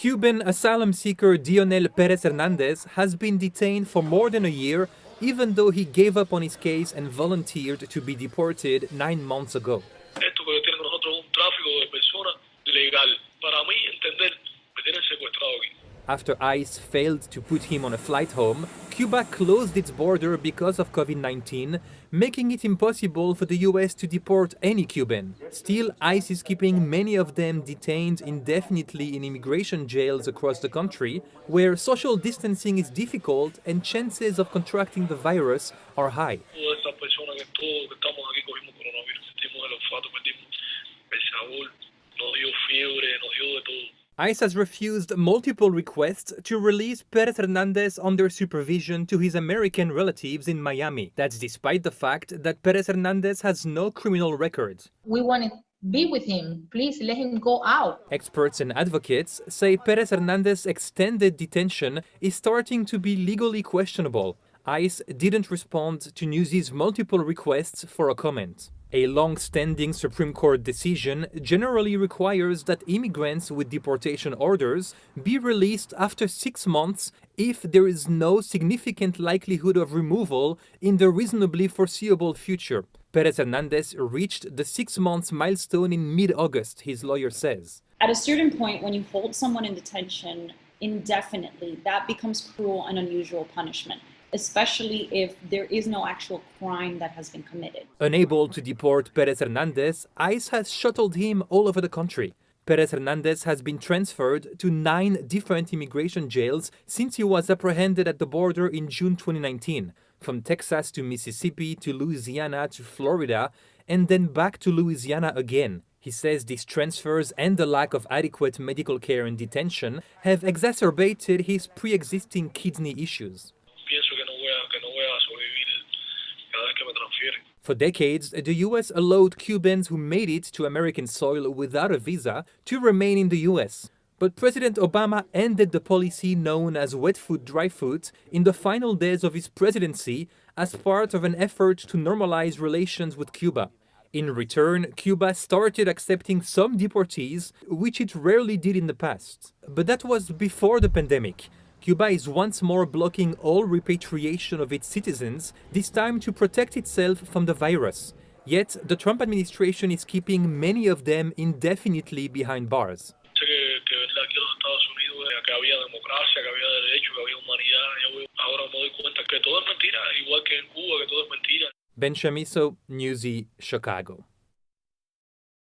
Cuban asylum seeker Dionel Perez-Hernandez has been detained for more than a year, even though he gave up on his case and volunteered to be deported 9 months ago. Esto que tiene con nosotros es un tráfico de personas legal. Para mí entender, me tienen secuestrado aquí. After ICE failed to put him on a flight home, Cuba closed its border because of COVID-19, making it impossible for the US to deport any Cuban. Still, ICE is keeping many of them detained indefinitely in immigration jails across the country, where social distancing is difficult and chances of contracting the virus are high. Todas estas personas que todos que estamos aquí cogimos coronavirus, sentimos el olfato, perdimos el sabor, nos dio fiebre, nos dio de todo. ICE has refused multiple requests to release Perez-Hernandez under supervision to his American relatives in Miami. That's despite the fact that Perez-Hernandez has no criminal record. We want to be with him. Please let him go out. Experts and advocates say Perez-Hernandez's extended detention is starting to be legally questionable. ICE didn't respond to Newsy's multiple requests for a comment. A long-standing Supreme Court decision generally requires that immigrants with deportation orders be released after 6 months if there is no significant likelihood of removal in the reasonably foreseeable future. Perez-Hernandez reached the 6 months milestone in mid-August, his lawyer says. At a certain point, when you hold someone in detention indefinitely, that becomes cruel and unusual punishment, especially if there is no actual crime that has been committed. Unable to deport Perez-Hernandez, ICE has shuttled him all over the country. Perez-Hernandez has been transferred to 9 different immigration jails since he was apprehended at the border in June 2019, from Texas to Mississippi to Louisiana to Florida, and then back to Louisiana again. He says these transfers and the lack of adequate medical care in detention have exacerbated his pre-existing kidney issues. Pienso que no voy a sobrevivir cada vez que me transfieren. For decades, the US allowed Cubans who made it to American soil without a visa to remain in the US. But President Obama ended the policy known as wet foot, dry foot in the final days of his presidency as part of an effort to normalize relations with Cuba. In return, Cuba started accepting some deportees, which it rarely did in the past. But that was before the pandemic. Cuba is once more blocking all repatriation of its citizens, this time to protect itself from the virus. Yet, the Trump administration is keeping many of them indefinitely behind bars. Sé que verdad aquí en los Estados Unidos que había democracia, que había derecho, que había humanidad. Ahora me doy cuenta que todo es mentira, igual que en Cuba, que todo es mentira. Ben Chamisso, Newsy, Chicago.